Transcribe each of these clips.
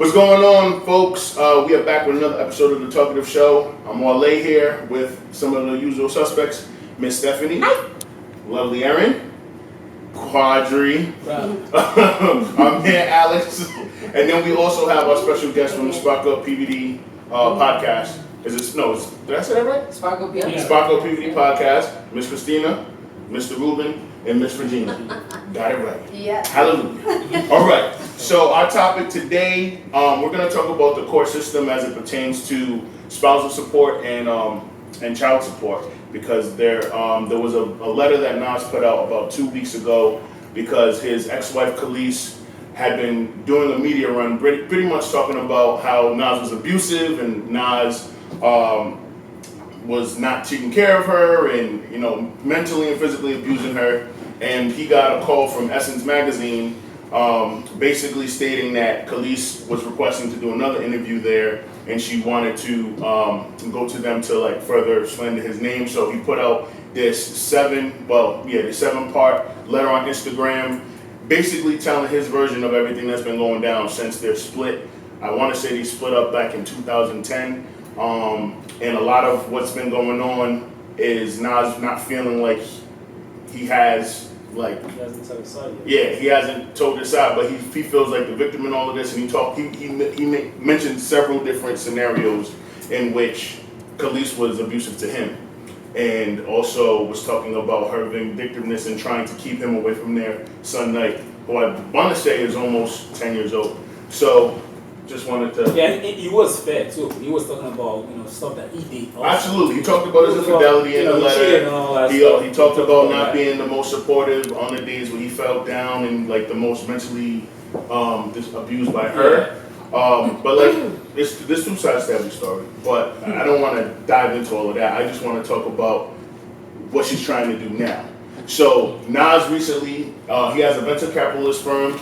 What's going on, folks? We are back with another episode of the Talkative Show. I'm Wale here with some of the usual suspects. Miss Stephanie. Hi. Lovely Erin. Quadri. I'm here, Alex. And then we also have our special guest from the Spousal PVD podcast. Did I say that right? Sparkle PVD. Yeah. Sparkle PVD podcast. Miss Christina, Mr. Ruben, and Miss Regina. Got it right. Yeah. Hallelujah. All right. So our topic today, we're going to talk about the court system as it pertains to spousal support and child support, because there was a letter that Nas put out about 2 weeks ago because his ex-wife Khalees had been doing a media run pretty much talking about how Nas was abusive and Nas was not taking care of her and, mentally and physically abusing her. And he got a call from Essence Magazine basically stating that Khalees was requesting to do another interview there, and she wanted to go to them to further slander his name. So he put out this 7-part letter on Instagram, basically telling his version of everything that's been going down since their split. I want to say they split up back in 2010, and a lot of what's been going on is Nas not feeling like he has. He hasn't told his side yet. Yeah, he hasn't told his side, but he feels like the victim in all of this, and he mentioned several different scenarios in which Khalees was abusive to him, and also was talking about her vindictiveness and trying to keep him away from their son Knight, who I want to say is almost 10 years old. So just wanted to... Yeah, he was fair too. He was talking about stuff that he did. Also. Absolutely. He talked about his infidelity in the letter. He talked about not being the most supportive on the days when he felt down and the most mentally abused by her. But there's two sides to every story. But I don't want to dive into all of that. I just want to talk about what she's trying to do now. So Nas recently, he has a venture capitalist firm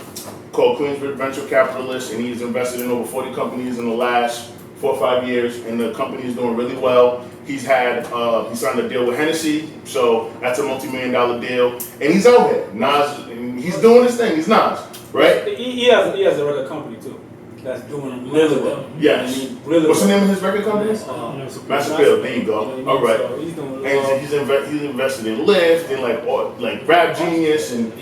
called Queensbridge Venture Capitalist, and he's invested in over 40 companies in the last 4 or 5 years, and the company is doing really well. He signed a deal with Hennessy, so that's a multi-million-dollar deal, and he's out here. Nas, and he's doing his thing. He's Nas, right? He has a record company too that's doing really well. Yes. Really What's well. the name of his record company? Master Bill. There you go. All right. So he's doing really And well. he's invested in Lyft and Rap Genius, and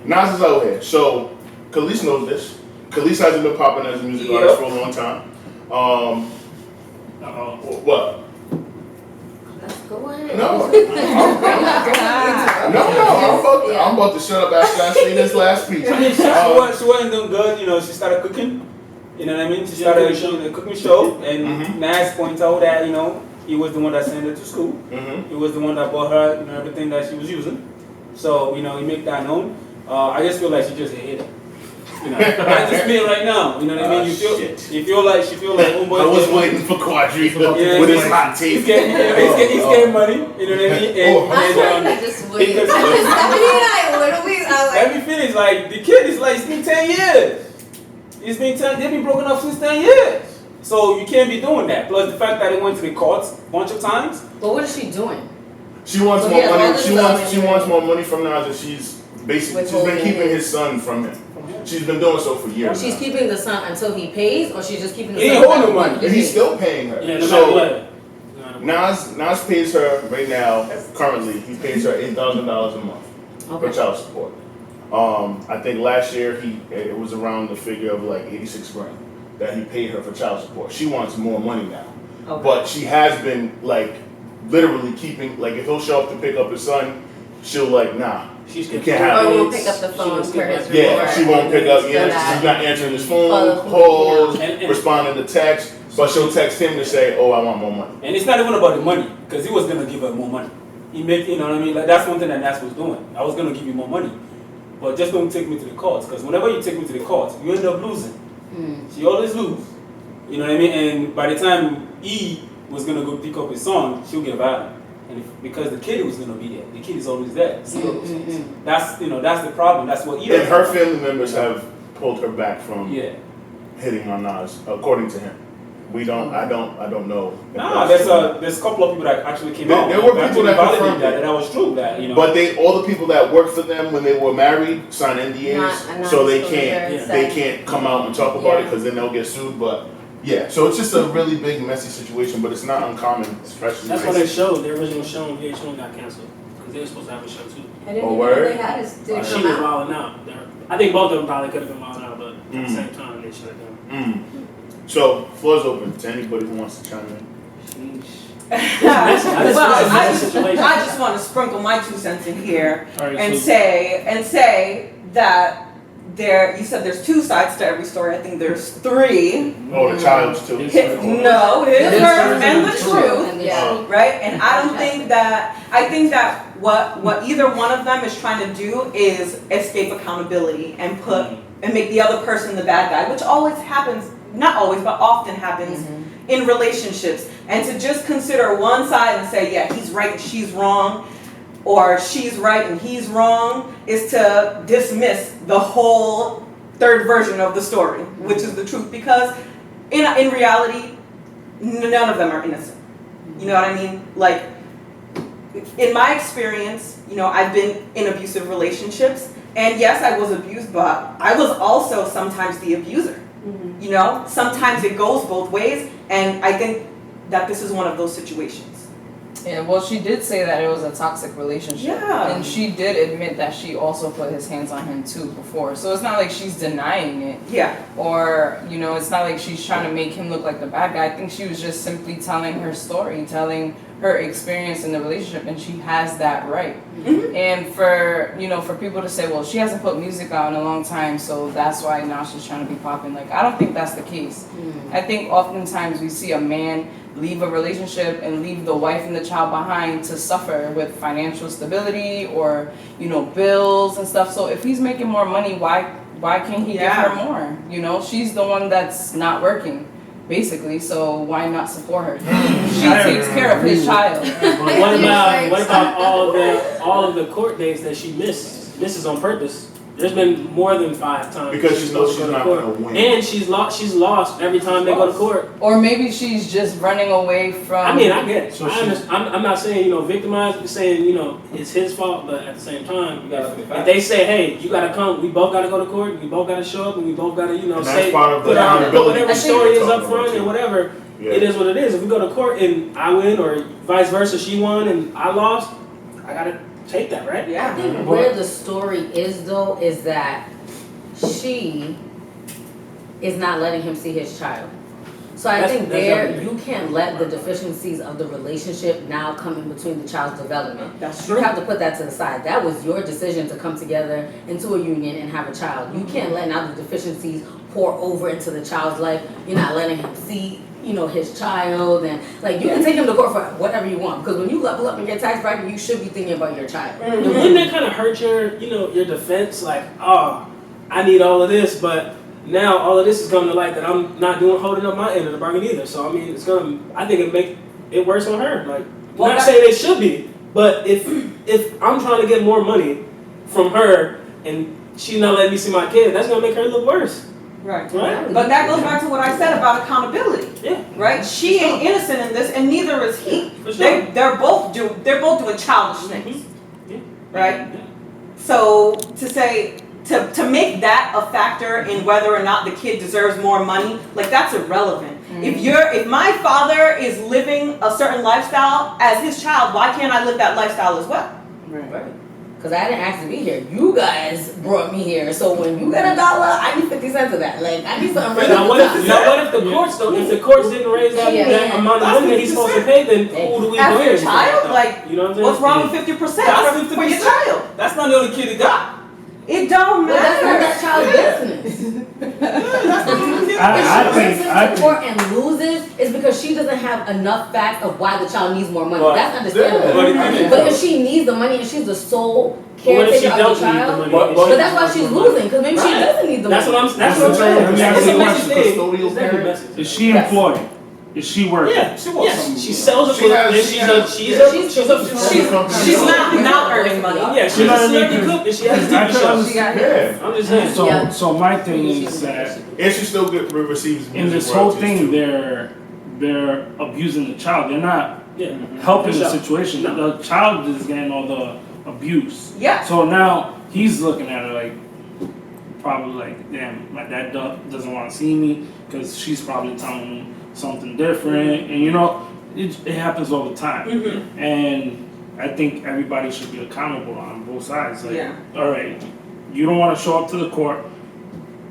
Nas is out here. So Khalees knows this. Khalees hasn't been popping as a music artist for a long time. What? Go ahead. No. I'm about to shut up after I say this last speech. She wasn't doing good. She started cooking. You know what I mean? She started a cooking show, and Nas points out that he was the one that sent her to school. He was the one that bought her everything that she was using. So he make that known. I just feel like she just a hater. That's just me right now. You know what I mean? She feel like homeboy. I was waiting for Quadri with his hot take. He's getting money. You know what I mean? I just waited. Let me finish. The kid is it's been 10 years. They've been broken up since 10 years. So you can't be doing that. Plus the fact that they went to the courts a bunch of times. But what is she doing? She wants more money. She wants more money from Nas, and she's been keeping his son from him. She's been doing so for years. She's keeping the son until he pays, or she's just keeping the He son? ain't holding money. And he's still paying her. Yeah, Nas pays her right now. Currently, he pays her $8,000 a month for child support. I think last year it was around the figure of $86 grand that he paid her for child support. She wants more money now, but she has been literally keeping if he'll show up to pick up his son, she'll nah. You can't have Or it. won't pick up the phone. Yeah, she won't pick up. She's not answering his phone calls, responding to texts, but she'll text him to say, "Oh, I want more money." And it's not even about the money, because he was gonna give her more money. He make, you know what I mean? That's one thing that Nas was doing. I was gonna give you more money, but just don't take me to the courts, because whenever you take me to the courts, you end up losing. She always lose. You know what I mean? And by the time E was gonna go pick up his son, she'll get violent. And because the kid was gonna be there, the kid is always there. That's that's the problem. That's what. And her family members have pulled her back from hitting on Nas, according to him. I don't know. Nah, there's a couple of people that actually came out. There were people that validated confirmed that was true. That But all the people that worked for them when they were married signed NDAs, so they can't come out and talk about it because then they'll get sued. But yeah, so it's just a really big messy situation, but it's not uncommon, especially. That's why they showed the original show on VH1 got canceled because they were supposed to have a show too. Word? They had it still She come was out. wilding out. I think both of them probably could have been wilding out, but at the same time they should have done. So floor's open to anybody who wants to chime in. I just want to sprinkle my 2 cents in here and say that you said there's 2 sides to every story. I think there's 3. Oh, the child's too. His, her, and the truth. Yeah. Right? And I think that what either one of them is trying to do is escape accountability and make the other person the bad guy, which always happens, not always, but often happens in relationships. And to just consider one side and say, yeah, he's right and she's wrong, or she's right and he's wrong, is to dismiss the whole third version of the story, which is the truth. Because in reality, none of them are innocent. You know what I mean? Like, in my experience, I've been in abusive relationships, and yes, I was abused, but I was also sometimes the abuser. Sometimes it goes both ways, and I think that this is one of those situations. Yeah, well, she did say that it was a toxic relationship. Yeah. And she did admit that she also put his hands on him too before. So it's not like she's denying it. Yeah. Or, it's not like she's trying to make him look like the bad guy. I think she was just simply telling her story, telling her experience in the relationship, and she has that right. And for people to say, well, she hasn't put music out in a long time, so that's why now she's trying to be popping. Like, I don't think that's the case. I think oftentimes we see a man leave a relationship and leave the wife and the child behind to suffer with financial stability or, bills and stuff. So if he's making more money, why can't he give her more? She's the one that's not working, basically, so why not support her? She takes care of his child. But what about all of the court days that she misses on purpose? There's been more than 5 times. Because she knows she's not going to win. And she's lost every time they go to court. Or maybe she's just running away from... I get it. So I'm not saying, victimized, I'm saying, it's his fault, but at the same time, if they say, hey, you got to come, we both got to go to court, we both got to show up, and we both got to, say, put whatever story is up front and whatever, it is what it is. If we go to court and I win, or vice versa, she won and I lost, I got to take that, right? Yeah. I think where the story is, though, is that she is not letting him see his child. So I think you can't let the deficiencies of the relationship now come in between the child's development. That's true. You have to put that to the side. That was your decision to come together into a union and have a child. You can't let now the deficiencies pour over into the child's life. You're not letting him see his child, and you can take him to court for whatever you want, because when you level up in your tax bracket, you should be thinking about your child. Wouldn't that kind of hurt your defense? Like, oh, I need all of this, but now all of this is coming to light that I'm not holding up my end of the bargain either. So I mean, I think it make it worse on her. Like, not saying it should be, but if I'm trying to get more money from her and she's not letting me see my kid, that's gonna make her look worse. Right. But that goes back to what I said about accountability. Yeah. Right? She ain't innocent in this, and neither is he. For sure. They're both doing childish things. Yeah. Right? Yeah. So to say to make that a factor in whether or not the kid deserves more money, that's irrelevant. If my father is living a certain lifestyle as his child, why can't I live that lifestyle as well? Right. Because I didn't ask to be here. You guys brought me here. So when you get $1, I need 50 cents of that. I need something right now. What if the courts though? If the courts didn't raise that amount of money that he's supposed to pay, then who do we as blame? Your child, you know what I'm saying? What's wrong with 50% for your child? That's not the only kid he got. It don't matter. That's not that child's business. I think court and loses is because she doesn't have enough facts of why the child needs more money. That's understandable. But if she needs the money and she's the sole caretaker of the child, but that's why she's losing, because maybe she doesn't need the money. That's what I'm saying. Is she employed? Is she working? Yeah, Yes, she sells a She book, has- and she she's has- She's not earning money. yeah, she's You know a what I mean? celebrity cook, and she has a I TV can show. understand. Yeah. I'm just saying. So, Yeah. so my thing is that And she still receives in this music whole royalties, thing, too. they're abusing the child. They're not Yeah. helping For the sure. situation. No. The child is getting all the abuse. Yeah. So now he's looking at her like, probably like, damn, my dad doesn't want to see me because she's probably telling him something different. And you know, it happens all the time. Mm-hmm. And I think everybody should be accountable on both sides. Like, Yeah. all right, you don't want to show up to the court.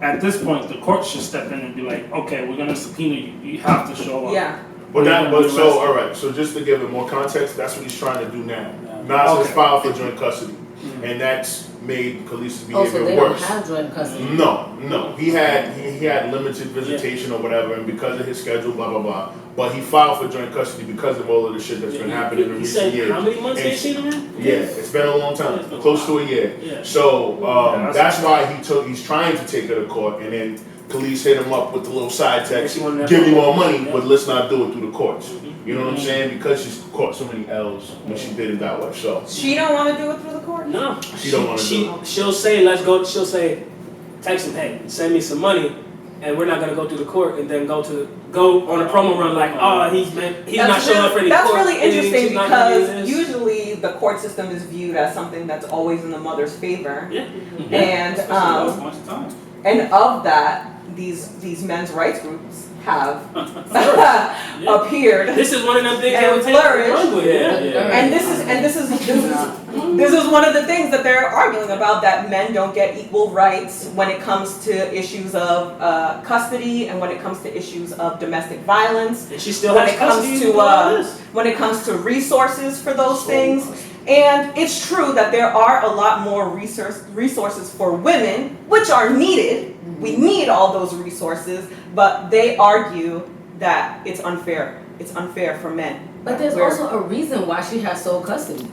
At this point, the court should step in and be like, okay, we're gonna subpoena you. You have to show up. Yeah. All right. So just to give it more context, that's what he's trying to do now. Nas has Okay. filed for joint custody, and that's made Khaleesi's Also, behavior they don't worse. have joint custody. No. He had limited visitation or whatever, and because of his schedule, blah blah blah. But he filed for joint custody because of all of the shit that's been happening in He recent said, years. how many months And- they seen him? Yeah, it's been a long time, It's been a close while. to a year. Yeah. So Yeah, that's why he's trying to take her to court, and then police hit him up with the little side text, She wanted give me that- more money, Yeah. but let's not do it through the courts. Mm-hmm. You know what I'm saying? Because she's caught so many L's when she did it that way. So She don't want to do it through the court. No. She don't wanna do She'll say, let's go. She'll say, text him, hey, send me some money, and we're not gonna go through the court, and then go on a promo run like, oh, he's not showing up for any That's court. really and interesting she's not gonna do because this. usually the court system is viewed as something that's always in the mother's favor. Yeah. And Especially a bunch of times. and of that, these men's rights groups have appeared. This is one of them things And that would take flourish. run with. Yeah. And this is one of the things that they're arguing about, that men don't get equal rights when it comes to issues of custody and when it comes to issues of domestic violence, And she still when has it comes custody to of all this. when it comes to resources for those things. And it's true that there are a lot more resources for women, which are needed. We need all those resources, but they argue that it's unfair. It's unfair for men. But there's Where- also a reason why she has sole custody.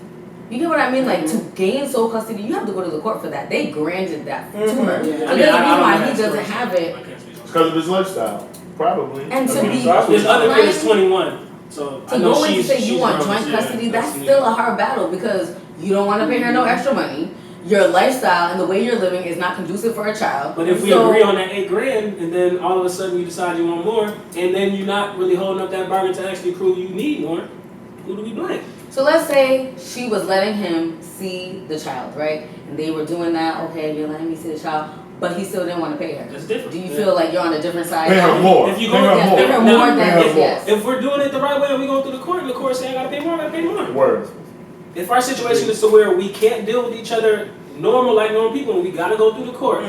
You get what I mean? Like, to gain sole custody, you have to go to the court for that. They granted that to her. So Yeah. there's a I mean, reason I don't why know he that doesn't story. have it. I can't speak on because of his lifestyle, probably. And to I mean, be- that's what His other kid is Right. 21, so I To know go in to she's say you want grown, joint yeah, custody, that's neat. still a hard battle because you don't want to pay her no extra money. Your lifestyle and the way you're living is not conducive for a child. But if we So- agree on that $8,000, and then all of a sudden you decide you want more, and then you're not really holding up that bargain to actually prove you need more, who do we blame? So let's say she was letting him see the child, right? And they were doing that, okay, you're letting me see the child, but he still didn't want to pay her. That's different. Do you Yeah. feel like you're on a different side? Pay her more. If you Pay go- her Yes, more. pay her Now, more than pay her this, more. yes. If we're doing it the right way and we go through the court, and the court say I gotta pay more, I gotta pay more. Word. If our situation is to where we can't deal with each other normal like normal people and we gotta go through the court,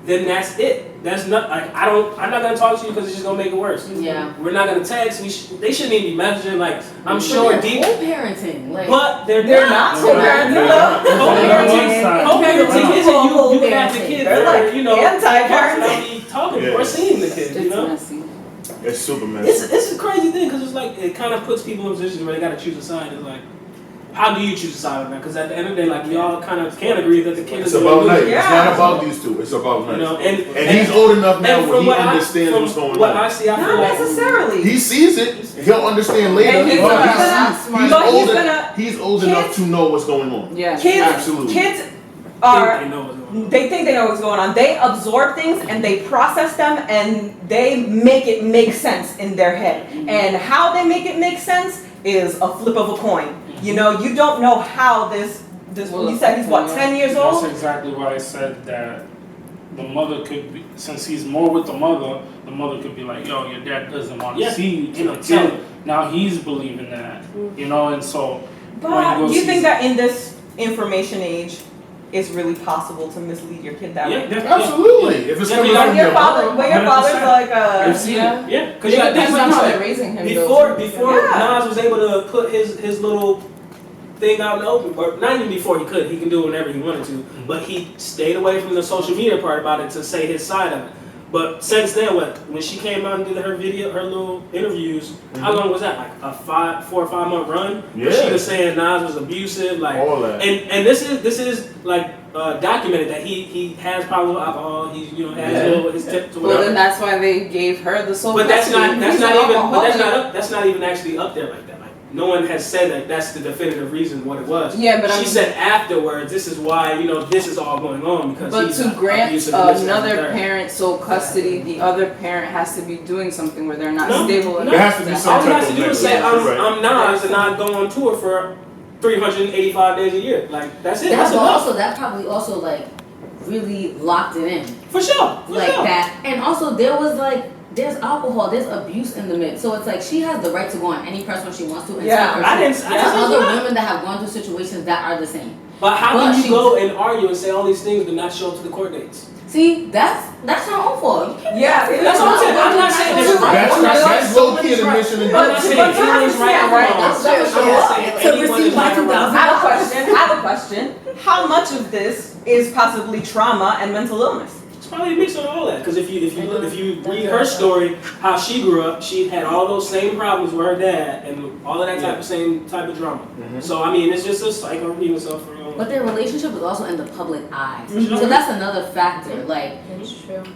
then that's it. That's not like I'm not gonna talk to you because it's just gonna make it worse. Yeah. We're not gonna text. They shouldn't even be messaging. Like I'm But sure they're deep, co-parenting, like. but they're They're not Co-parenting. co-parenting. Yeah. Co-parenting isn't you can have the kid They're for, like you know, anti-parenting. constantly talking Yeah. or seeing the kid, you It's know. messy. It's super messy. It's a crazy thing because it's like it kind of puts people in positions where they got to choose a side. It's like, how do you choose a side on that? Because at the end of the day, like y'all kind of can agree that the kid It's is about night. night. It's not about these two. It's about You night. know, And he's old enough now and where from he what understands what's going what I on. see, I feel Not like necessarily. He sees it. He'll understand later. And he's but gonna- he's but he's old, gonna- he's old enough kids- to know what's going on. Yeah. Absolutely. Kids they are. know what's going on. They think they know what's going on. They absorb things and they process them and they make it make sense in their head. And how they make it make sense is a flip of a coin. You know, you don't know how this you said he's what, 10 years That's old? exactly why I said that the mother could be, since he's more with the mother could be like, yo, your dad doesn't want to Yeah. see you to You know, the tell kid. him. Now he's believing that, you know, and so when he But goes you see- think that in this information age, it's really possible to mislead your kid that way? Yeah. Absolutely. If it's Yeah, coming but from Your your father, mother, but your father's 100%. like I've seen Yeah. it. Yeah, because It you got depends things on like how you they're said. raising him. Before Yeah. Nas was able to put his little thing out in the open, or not even before he can do it whenever he wanted to, but he stayed away from the social media part about it to say his side of it. But since then, when she came out and did her little interviews, how long was that? Like a 4 or 5 month run? Where she Yeah. was saying Nas was abusive, like All that. and this is like documented that he has problems with alcohol. He has his tips or Well, whatever. then that's why they gave her the sole But that's custody. not He's an alcoholic. that's not even actually up there like that. Like no one has said that that's the definitive reason what it was. Yeah, but she said afterwards, this is why this is all going on because. But he's to grant abusive and this and another that. parent sole custody, the other parent has to be doing something where they're not No, stable no. enough. There has to be to some All he type has to of do is say, negligence, I'm Nas and not go on tour for 385 days a year. Like that's it. That's But enough. also that probably also like really locked it in. For sure. Like that. And also there's alcohol, there's abuse in the midst. So it's like she has the right to go on any press when she wants to and Yeah, speak her I truth. didn't- There's I other didn't- women that have gone through situations that are the same. But how But can you she- go and argue and say all these things but not show up to the court dates? See, that's her own fault. You can't Yeah, That's what I'm saying. I'm not saying this is right. That's low key the mission. I'm not saying anyone's right or wrong. That's I'm true. not saying To anyone receive is right or my wrong. I have a question. How much of this is possibly trauma and mental illness? It's probably a mix of all that. Because if you read her story, how she grew up, she had all those same problems with her dad and all of that same type of drama. So I mean, it's just a cycle repeating itself for. But their relationship is also in the public eye. So that's another factor. Like,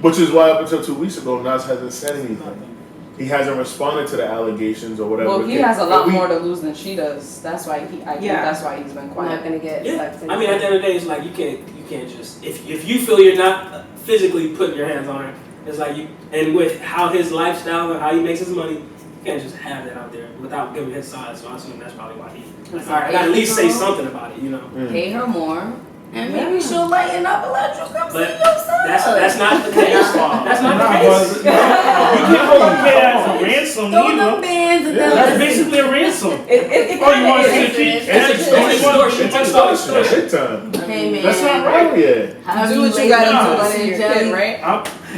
Which is why up until 2 weeks ago, Nas hasn't said anything. He hasn't responded to the allegations or whatever. Well, he has a lot more to lose than she does. That's why I think that's why he's been I'm not quiet. gonna get sucked in. I mean, at the end of the day, it's like you can't just if you feel you're not physically putting your hands on her, it's like and with how his lifestyle and how he makes his money, you can't just have that out there without giving his side. So I assume that's probably why all right, I gotta at least say something about it, Pay her more, and maybe she'll lighten up and let you come see But your son. that's not the case. That's not the Nah, case. but you can't hold a kid as a ransom Throw them either. bands and then That's let's basically a ransom. It Oh, you want to kinda see is. It's extortion. It's extortion. Big time. Hey man, That's not Oh right. yeah. However Do what you lay gotta down, do to honey, your Jelly. kid, right?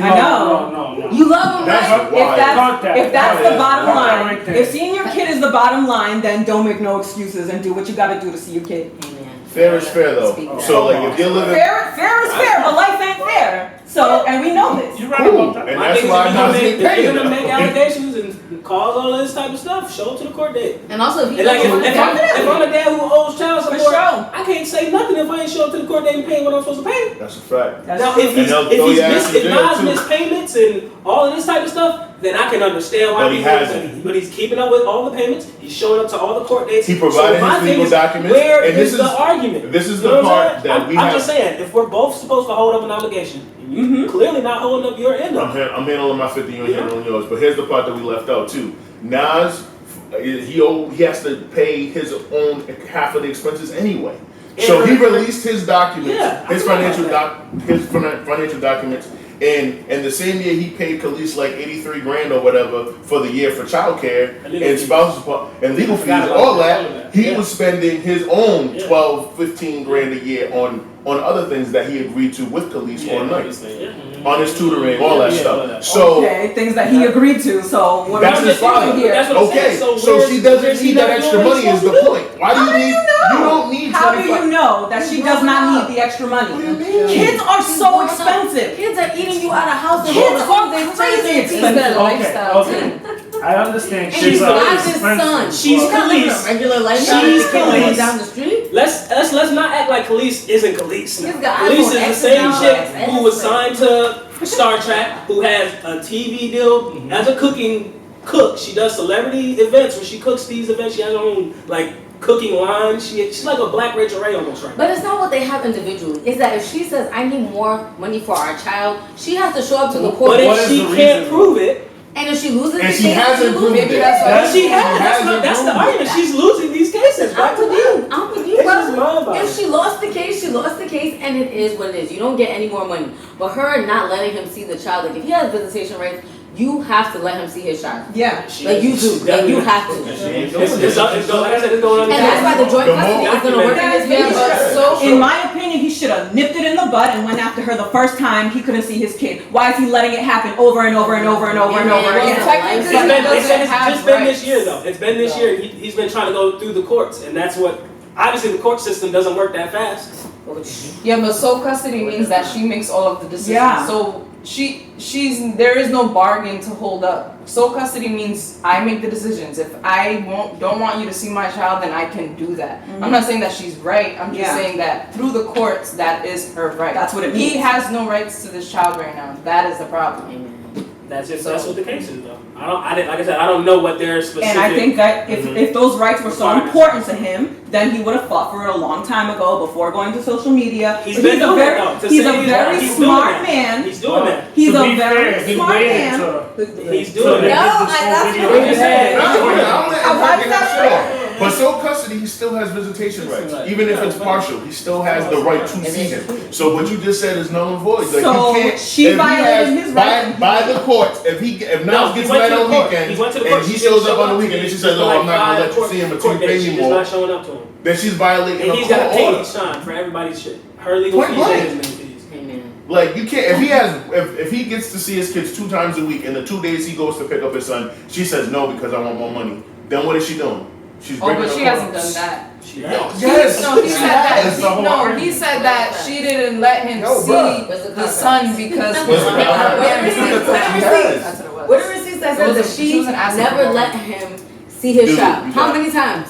I know. No. You love him, That's right? wild. If that's the bottom Cut that line, right there. if seeing your kid is the bottom line, then don't make no excuses and do what you gotta do to see your kid. Hey man. Fair is fair though. Speak that. So like if you're living, Fair is fair, but life ain't fair. So, and we know this. You're right cool, about that. and My that's thing is why if Nas you're ain't paying gonna make them. allegations and cause all this type of stuff, show up to the court date. And also, if he And like doesn't want to if I'm a dad who owes child For support, sure. I can't say nothing if I ain't show up to the court date and pay what I'm supposed to pay. That's a fact. Now, true. if he's And they'll throw your ass in jail, Nas too. missed payments and all of this type of stuff, then I can understand why But he hasn't. But he's keeping up with all the payments. He's showing up to all the court dates. He provided So my his thing legal is, documents, Where and is this the is- argument? this is You the know what I'm part saying? that we I'm have- just saying, if we're both supposed to hold up an obligation, and you clearly not holding up your end of it. I'm handling my 50, you're handling yours. But here's the part that we left out too. Nas, he has to pay his own half of the expenses anyway. So he released his documents, Yeah, I his know financial about financial documents, and the same year he paid Khalees like 83 grand or whatever for the year for childcare And legal and fees. spousal support and legal fees, forgot about all all of that. that. He Yeah. was spending his own Yeah. 12, 15 grand a year on other things that he agreed to with Khalees on nights, on his tutoring, all that Yeah, all stuff. that. So. Okay, things that he agreed to. So what That's I'm his just saying father. here. That's what I'm Okay, saying. so she doesn't where's need he that not extra doing what money he's is the supposed to do? point. Why do you need, you don't need How do 25. you know that she does not need the extra money? What do you mean? Kids are so expensive. Kids are eating you out of house. and Kids all are the crazy things. It's their lifestyle Okay. too. I understand. And Kids he's are not his expensive. son. She's He's not living a Khalees. regular lifestyle. She's He's going Khalees. down the street. Let's not act like Khalees isn't Khalees. He's got Khalees iPhone is the X same now, chick XS. who was signed to Star Trek, who has a TV deal as a cooking cook. She does celebrity events where she cooks these events. She has her own like cooking line. She's like a black Rachel Ray almost right now. But it's not what they have individually. It's that if she says, I need more money for our child, she has to show up to the court. But What if is she the can't reason? prove it, And if she loses And the she case, hasn't she proved loses. it. That's but she has. hasn't That's the proved argument. She's losing these cases. Back to I'm with you. I'm with you, It's just brother. mind boggling. If she lost the case, she lost the case, and it is what it is. You don't get any more money. But her not letting him see the child, like if he has visitation rights, you have to let him see his child. Yeah. Like you do. Like you have to. It's like I said, it's going on. And that's why the joint The custody more- is going to work in his Yeah, favor. but in my opinion, he should have nipped it in the bud and went after her the first time he couldn't see his kid. Why is he letting it happen over and over and over and over and over Yeah, again? technically, It's he doesn't have just been this rights. year though. It's been this year. He's been trying to go through the courts, and that's what. Obviously, the court system doesn't work that fast. Yeah, but sole custody means that she makes all of the decisions. Yeah. So there is no bargain to hold up. sole custody means I make the decisions. If I don't want you to see my child, then I can do that. I'm not saying that she's right. I'm just saying that through the courts, that is her right. That's what it means. He has no rights to this child right now. That is the problem. That's what the case is, though. Like I said, I don't know what their specific. And I think that if those rights were so important to him, then he would have fought for it a long time ago before going to social media. He's a very smart man. He's doing that. He's a very smart man. He's doing that. That's what I'm saying. But sole custody, he still has visitation rights. Even if it's partial, he still has the right to see him. So what you just said is null and void. Like, So you can't, she violated his rights. by the courts. If Niles gets met on the weekend and he shows up on the weekend and she says, "Oh, I'm not gonna let you see him until you pay me She's more," not showing up to him. then she's violating And a he's got to court pay order. each time for everybody's shit. Her legal Point fees blank. and his legal fees. Like, you can't, if he gets to see his kids 2 times a week and the 2 days he goes to pick up his son, she says no because I want more money. Then what is she doing? She's breaking But the she law. hasn't done that. Yes. No, he said that. That's the whole argument. He said that she didn't let him see bruh. the son because What's the that's what it was. What the receipt that says that she was an asset never for let him see his Dude, child? you How got it. many times?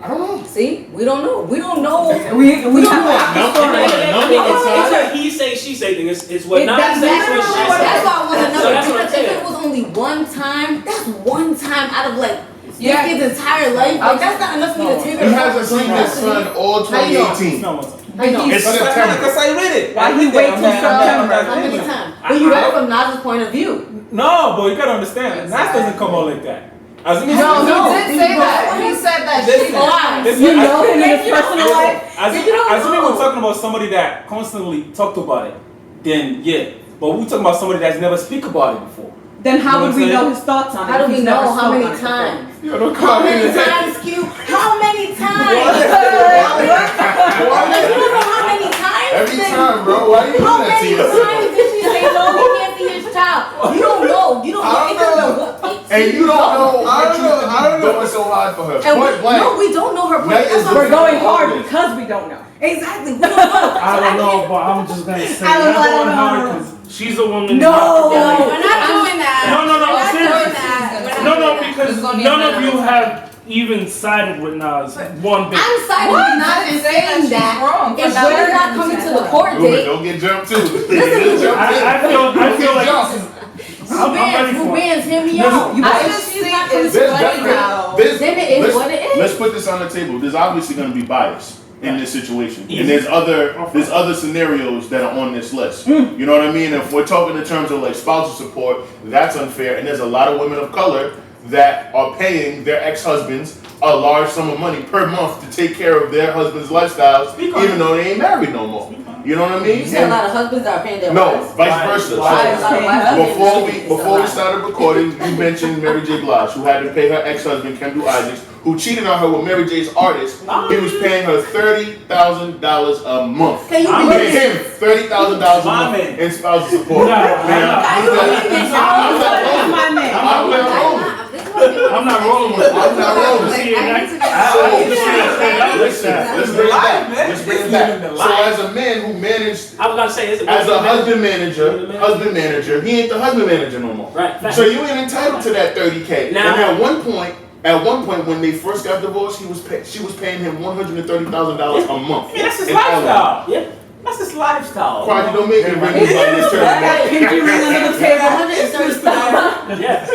I don't know. See, we don't know. We don't know. We don't know. It's a he say, she say thing. It's what not That's say, it's what she say. that's why I want to know. So that's what I'm If it saying. was only one time, that's one time out of like Yeah. his entire life. Like that's not enough for me to take He hasn't seen his son all 2018. I know. It's September. Because I read it. Why he wait till September? How many times? But you read it from Naz's point of view. No, but you gotta understand, Nas doesn't come out like that. No, he did say that. He said that she lied. You know him in his personal life. Assuming we're talking about somebody that constantly talked about it, then yeah. But we're talking about somebody that's never speak about it before. Then how You know would what we I'm know saying? his thoughts on it? How do if we he's know never how spoke many on it before? times? Yo, don't How call me many that. times, Q? How many times? You don't know how many times? Every time, bro. Why you How doing that to many yourself? times did she say no? He can't see his child. You don't know. You don't know. It doesn't know what. And you don't know I what don't know, I don't you know. going so hard for her. And Point blank. no, we don't know her point. That is That's We're why going hard because we don't know. exactly. We don't know. I don't know, but I'm just gonna say I don't know, I don't I'm know, I going don't hard because she's a woman. No. We're not doing that. No, We're not seriously. doing that. We're not No, doing that. because It's gonna be none of another you one. have even sided with Nas one bit. I'm siding with not in saying that. If we're not coming to the court Ruben, date, don't get jumped too. Get jumped I feel like Jump. this is. I'm ready for it. Rubens, hear me out. I just think it's There's funny definitely- now. there's- Then it is let's- what it is. Let's put this on the table. There's obviously going to be bias in this situation, and there's other scenarios that are on this list. You know what I mean? If we're talking in terms of like spousal support, that's unfair, and there's a lot of women of color that are paying their ex-husbands a large sum of money per month to take care of their husbands' lifestyles, even though they ain't married no more. You know what I mean? You said a lot of husbands are paying their No, wives. vice versa. Wives So, are paying before we started recording, you mentioned Mary J. Blige, who had to pay her ex-husband Kendall Isaacs, who cheated on her with Mary J's artist. He was paying her $30,000 a month. Can you I'm believe paying it? him $30,000 a month in spousal support. Nah, I'm not rolling with it. I'm not rolling. See, Let's bring it back. Let's bring it back. So as a man who managed, I was about to say, as a husband manager, he ain't the husband manager no more. Right. So you ain't entitled to that 30K. Now- And at one point, when they first got divorced, she was paying him $130,000 a month. Yeah, that's his in lifestyle. Yeah, that's his lifestyle. Quad, you don't make me bring this by this term. Pinky ring under the table. Yeah.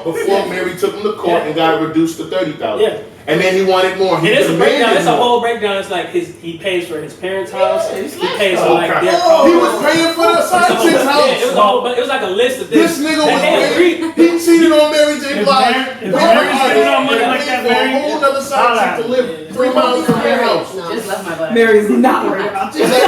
Before Mary took him to court and got it reduced to $30,000. Yeah. And then he wanted more. And He it's a breakdown. demanded It's a more. whole breakdown. It's like he pays for his parents' house. He pays for Oh, like crap. their He car. was paying for the side chick's Yeah, it was house. a whole, but it was like a list of This things. nigga that was they agreed. paying. He cheated on Mary J. If Blige. Mary spending all money like that, For a Mary, whole nother side holla. chick to live 3 miles from their house. Just left my butt. Mary's not worried about you. Like, Jesus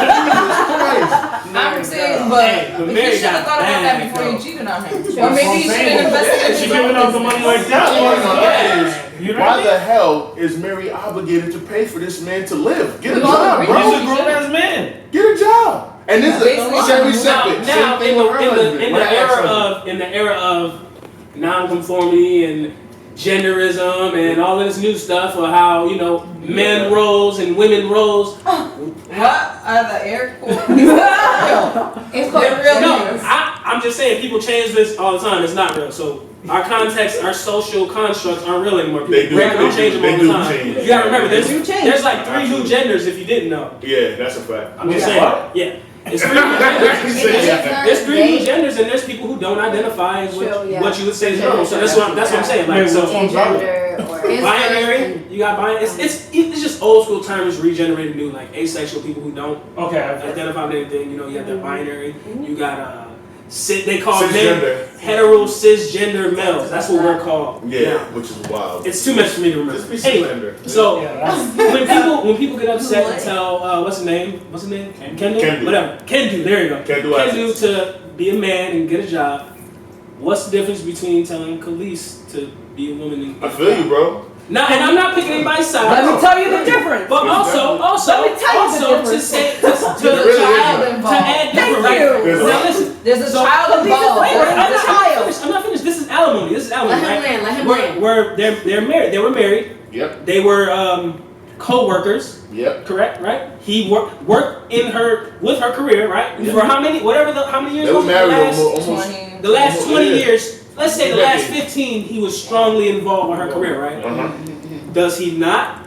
Christ. I'm saying, Hey, but but he Mary should have got thought about that banged, before though. he cheated on her. Or That's maybe what he I'm should saying. have invested She in giving out the money like What's going on that. is, You know why what I mean? the hell is Mary obligated to pay for this man to live? Get a We all job, agree. bro. He's a grown ass man. Get a job. And this is Basically, Sherry now- Sepik. Same Now, thing with her husband. in with her ex-husband. the era of nonconformity and genderism and all of this new stuff, or how men roles and women roles. What are the air quotes? It's called They're real No, news. I'm just saying people change this all the time. It's not real. So our context, our social constructs aren't real anymore. People They do. randomly change them They all do the time. change. You gotta remember, They do change. there's like 3 new Absolutely. genders if you didn't know. Yeah, that's a fact. I'm just Yeah. saying. What? Yeah. It's 3 new genders. He said, yeah. There's 3 new genders, and there's people who don't identify as True, yeah. what you would say is normal. So that's what I'm saying. Like, Wait, so which one's other? binary, you got binary. It's just old school terms regenerated new, like asexual people who don't Okay, I've identify with anything. You know, you have that binary. You got they call men Cisgender. hetero cisgender males. That's what we're called. Yeah, now. which is wild. It's too much for me to Just remember. be Anyway, cisgender. so yeah, when people get upset and tell what's his name? Kendu? Kendu. Whatever. Kendu, there you go. Kendu to be a man and get a job. What's the difference between telling Khalees to be a woman and I feel you, bro. Now, and I'm not picking anybody's side. Let me tell you the difference. But also, Let me tell you the to difference. say to There really child isn't. involved. add Thank different. you. Right? There's Now a- listen. There's a So- child Khalees is involved. wait, There's I'm a a child. I'm not finished. This is alimony. This is alimony. Let him right? land, let him Where- land. Where they're married. They were married. Yep, They were co-workers. yep. Correct, right? He worked with her career, right? Yeah. For how many years? They were was it? married The last, almost. 20. the last almost, 20 yeah. years. Let's say the Decade. last 15, he was strongly involved with her career, right? Uh-huh. Does he not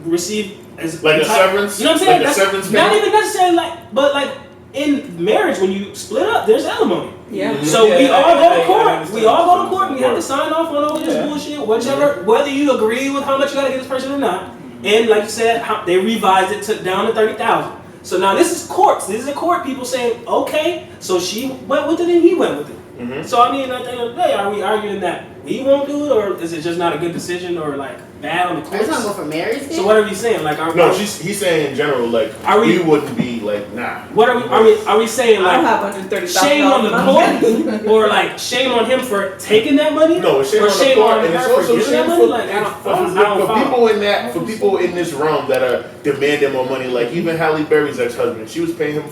receive as Like a severance? You know what I'm saying? Like a That's severance not payment? even necessarily but like in marriage, when you split up, there's alimony. Yeah. So we Yeah, all go I to court. understand. We all go to court and we have to sign off on all this Yeah. bullshit, whichever, whether you agree with how much you gotta give this person or not. And like you said, they revised it down to 30,000. So now this is courts. This is a court. People saying, okay, so she went with it and he went with it. Mhm. So I mean, at the end of the day, are we arguing that we won't do it, or is it just not a good decision, or like bad on the Are you trying to go courts? for marriage? So what are we saying? Like, No, he's saying in general, like, Are we- we wouldn't be like, nah. what are we saying? I don't Like, have $130,000. shame on the court, or like shame on him for taking that money? No, it's shame or on the shame court, on and it's her for also giving that shame money? for, Like, I don't for follow. people in that, for people in this realm that are demanding more money. Like even Halle Berry's ex-husband, she was paying him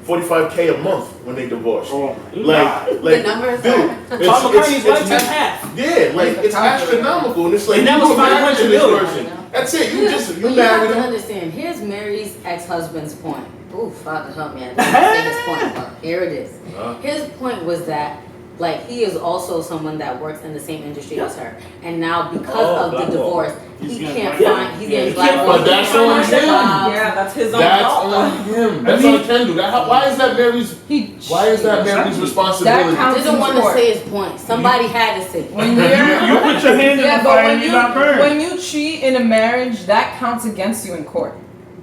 $445K a month when they divorced. Oh, Like, The numbers dude, are- Paul McCartney's wife took half. yeah, like it's astronomical, and it's like And that you was were married to 500 this million. person. That's it. You just But you you have married to him. understand. Here's Mary's ex-husband's point. Ooh, Father help me. I didn't say his point, but here it is. His point was that, like, he is also someone that works in the same industry as her, and now because Oh, of the blackball. divorce, He's he getting can't blackballed. find. He's Yeah, getting he can't blackballed. find- that's He can't on find a him. job. Yeah, that's his own That's fault. on him. That's I mean- on Kendall. Why is that Mary's? Why is that Mary's responsibility? That counts. He doesn't want to say his point. Somebody had to say it. When You put your hand in yeah, the but fire when and you you're not burned. when you cheat in a marriage, that counts against you in court.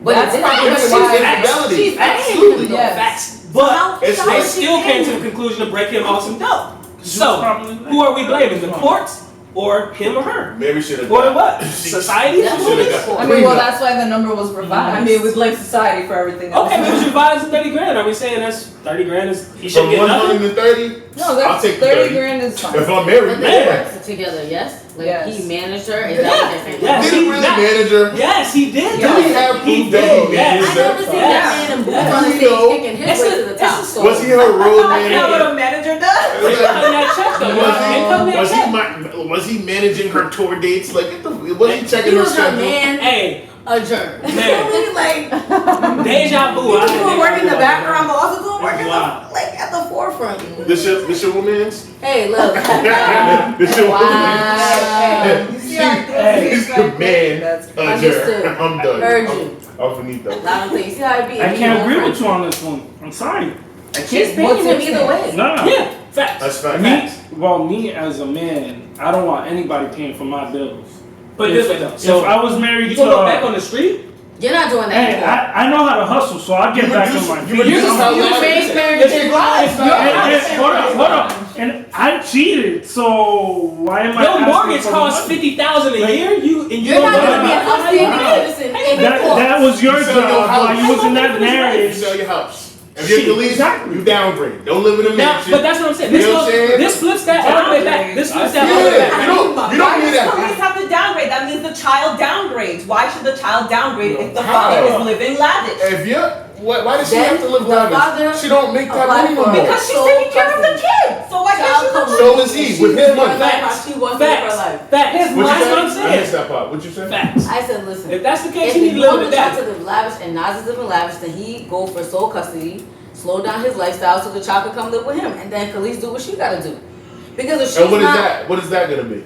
But That's it's probably It's why. infidelity. she's Absolutely. Yes. Facts. But It's they like- still came to the conclusion to break him off some dough. was So probably who are we blaming? The courts or him or her? Mary should have. Or what? Society? That's Should've what it's got- for. I mean, well, that's why the number was revised. I mean, we blame society for everything. else. Okay, we was revised to 30 grand. Are we saying that's 30 grand is he should From get nothing? 130. No, I'll that's take the 30 grand is fine. If I'm married, But they man. worked together, yes? Like Yes. he managed her. Is that what they're saying? Yes. Did he really That- manage her? Yes, he did. Did he have He proof that did. he Yes. managed I never seen her? that Yes. man and boots Yes. on the You stage know, kicking his it's way a- to the it's top. a- So Was he her road That's not what manager? a manager does. Cutting that check though. Was he managing her tour dates? Like, get the, was he checking he her was her schedule? man, Hey, a jerk. Man. Like deja vu. People who work in the background, but also doing work in Wow. the, like at the forefront. This your woman's? Hey, look. This your Wow. woman's? You see how He's the man. That's A Understood. jerk. I'm done. Heard you. I'm finito. I don't think. You see how it be? I can't agree with you on this one. I'm sorry. I She's can't. paying him either way. Nah. Yeah, facts. That's fact. Me as a man, I don't want anybody paying for my bills. But If- this way though. if So I was married you to gonna look back on the street? You're not doing that. hey, anymore. I know how to hustle, so I get You back reduce- on my you feet. reduce how You loud- made marriage Listen, in life. Hold up. And I cheated, so why am I Your asking mortgage for costs money? $50,000 a year. You and you You're don't not know gonna be an about upstanding it. citizen in the court. That was your You sell your job while house. you was in that You marriage. sell your house. If you're the least, Exactly. you downgrade. Don't live in a Now, mansion. but that's what I'm saying. You know what I'm saying? This flips that all the way back. This flips that all the way Yeah, back. you don't Why need does police that. have to downgrade? That means the child downgrades. Why should the child downgrade if the How? father is living lavish? If you're, why does she Then have to live the father lavish? She don't make that applied money no for more. Because she's So taking care of the custody. kid. So why can't she Child live? So is he with his money. Facts. She wants to live her Facts. life. Facts. What you That's what I'm say? I missed saying. that part. What you say? Facts. I said, listen. If that's the case, If you need to you live want with the child that. to live lavish and Nas is living lavish, then he go for sole custody, slow down his lifestyle so the child can come live with him, and then Khalees do what she gotta do. Because if she's And what is not, that? What is that gonna be?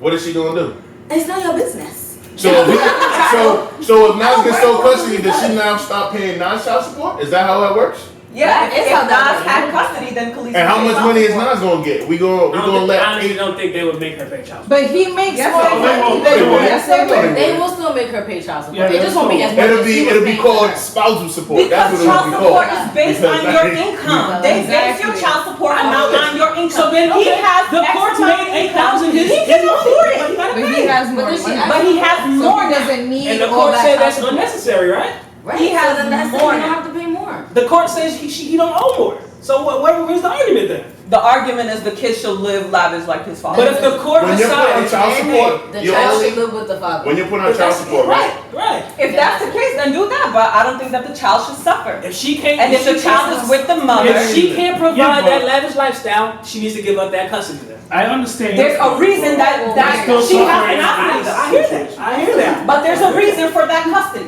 What is she gonna do? it's not your business. So if if Nas gets so custody, does she now stop paying Nas child support? Is that how that works? Yeah, if how that Nas works. had custody, then Khalees. And how would pay much child money is support. Nas gonna get? We gonna I let honestly don't think they would make her pay child support. But he makes Yes, more they money will. than They will. yes, they will. They will still make her pay child support. Yeah, it just won't be as much. It'll as he was be paying called her. spousal support. Because That's what child it'll be support called. is based Because on your that- income. They base your Exactly. child support amount on your income. So then, he okay, has the X court's amount made of income. $8,000 He his can afford it. but he gotta But he pay. has more does she money. act- But he has So more he now. doesn't need And the all court that said child that's support. unnecessary, right? Right. He has so then that's more you don't now. have to pay more. The court says he don't owe more. So where's the argument then? The argument is the kid should live lavish like his father. But if the court When you're putting on decides, child support, The you're child only should live with the father. when you're putting on child support, right? Right. if that's the case, then do that. But I don't think that the child should suffer. If she can't, And if the child is with the mother, if she can't Yeah, provide but- that lavish lifestyle, she needs to give up that custody then. I understand. there's a reason that still she has suffering. an I option. hear that. I hear that. But there's a reason for that custody.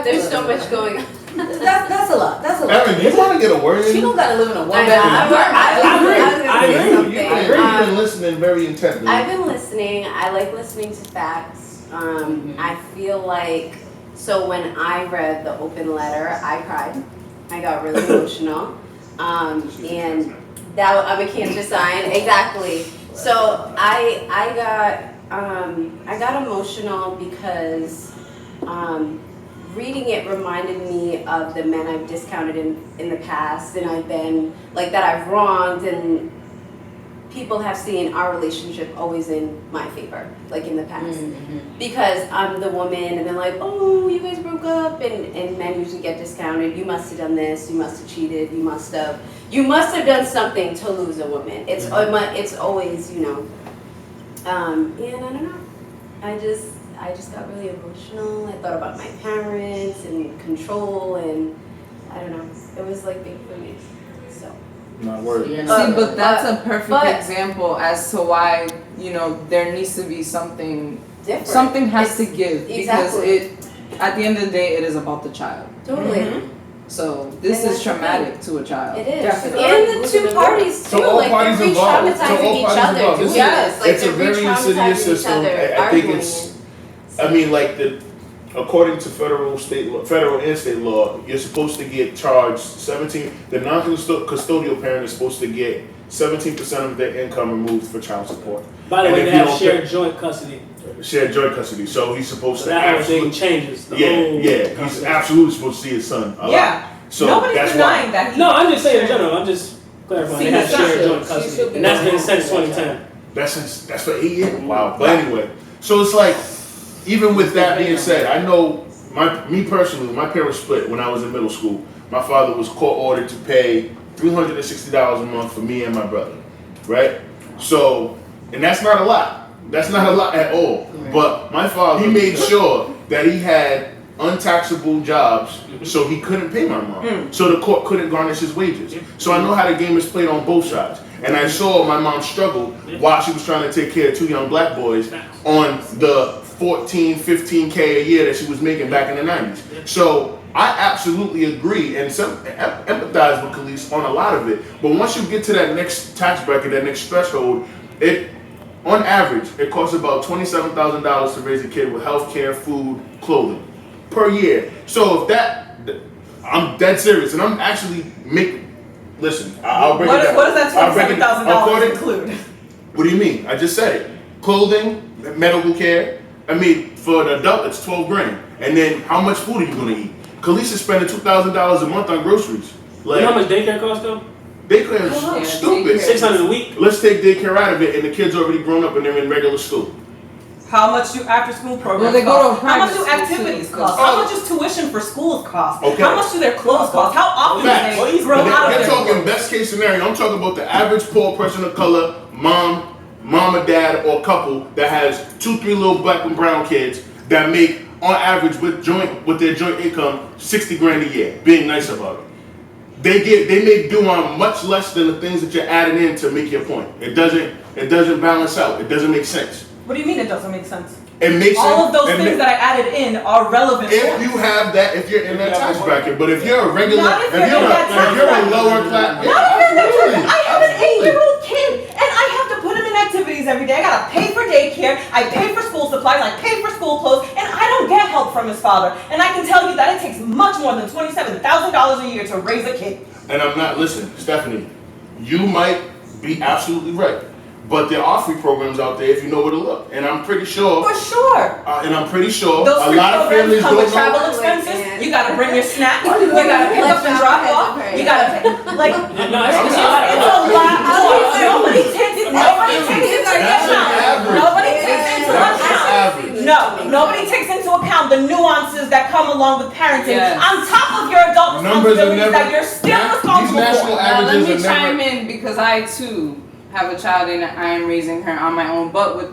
There's so much going on. That's a lot. That's a lot. Evan, you want to get a word She in? don't gotta live in a one I know. bedroom. I agree. I agree. You've been listening very intently. I've been listening. I like listening to facts. I feel like, so when I read the open letter, I cried. I got really emotional. And that I'm a cancer sign, exactly. So I got emotional because reading it reminded me of the men I've discounted in the past, and I've been like that I've wronged, and people have seen our relationship always in my favor, like in the past. Because I'm the woman, and they're like, oh, you guys broke up, and men usually get discounted. You must have done this, you must have cheated, you must have done something to lose a woman. It's always, and I don't know. I just got really emotional. I thought about my parents and control, and I don't know. It was like big for me. So. Not worried. You're See, not- but that's a perfect but- example as to why, there needs to be something. Different. Something has to give because Exactly. at the end of the day, it is about the child. Totally. So this And is that's traumatic to a child. It is. Definitely. And the two parties too. So all Like parties they're involved. re-traumatizing each other doing this. Like It's a they're very insidious re-traumatizing each system. other, I think arguing it's. and- I mean, like according to federal and state law, you're supposed to get charged 17. The non-custodial parent is supposed to get 17% of their income removed for child support. By the And way, if they you have don't shared joint custody. Shared joint custody, so he's supposed So to that whole thing absolutely. changes. The Yeah, whole he's concept. absolutely supposed to see his son. A lot. Yeah. So Nobody's that's denying why. that. No, I'm just saying in general. I'm just clarifying. See, They have she shared should- joint she custody, should be and that's been responsible since for that 2010. That's for 8 years. Wow. But anyway, so it's like, even with that being said, I know me personally, my parents split when I was in middle school. My father was court ordered to pay $360 a month for me and my brother, right? So, and that's not a lot. That's not a lot at all. But my father, he made sure that he had untaxable jobs so he couldn't pay my mom. So the court couldn't garnish his wages. So I know how the game is played on both sides. And I saw my mom struggle while she was trying to take care of 2 young black boys on the 14, 15K a year that she was making back in the 90s. So I absolutely agree and empathize with Khalees on a lot of it. But once you get to that next tax bracket, that next threshold, on average, it costs about $27,000 to raise a kid with health care, food, clothing per year. So if I'm dead serious, and I'm actually listen, I'll break it down. What does that I'll break it- $27,000 include? What do you mean? I just said it. Clothing, medical care. I mean, for an adult, it's $12,000. And then how much food are you gonna eat? Khalees is spending $2,000 a month on groceries. You know how much daycare costs though? Daycare Yeah, is stupid. daycare. $600 a week. Let's take daycare out of it, and the kids already grown up and they're in regular school. How much do after school programs Well, they go to cost? How much do private school, activities too. cost? How much is tuition for schools cost? Okay. How much do their clothes cost? How often Facts. do they grow out of They're their talking clothes? best case scenario. I'm talking about the average poor person of color, mom or dad, or couple that has 2-3 little black and brown kids that make on average with their joint income $60,000 a year. Being nice about it. They make do on much less than the things that you're adding in to make your point. It doesn't balance out. It doesn't make sense. What do you mean it doesn't make sense? It makes All of sense. those things that I added in are relevant. If for you have that, if you're in that tax bracket, but if you're a regular, Not if if you're in that tax you're a bracket. lower class, Not if you're in that bracket. I have an 8-year-old kid, and I have to put his father. And I can tell you that it takes much more than $27,000 a year to raise a kid. And I'm not, listen, Stephanie, you might be absolutely right. But there are free programs out there if you know where to look. And I'm pretty sure. For sure. And I'm pretty sure Those a free lot of programs families come with don't travel know. expenses. You gotta bring your snacks. You gotta pick up and drop off. You gotta pay. Like, No, it's a lot more. Nobody takes into account. Nobody takes into account. No, nobody takes into account the nuances that come along with parenting. Yes. On top of your adult Numbers are responsibilities never- that you're still These responsible national for. Now let averages me are chime never. in because I too have a child and I am raising her on my own, but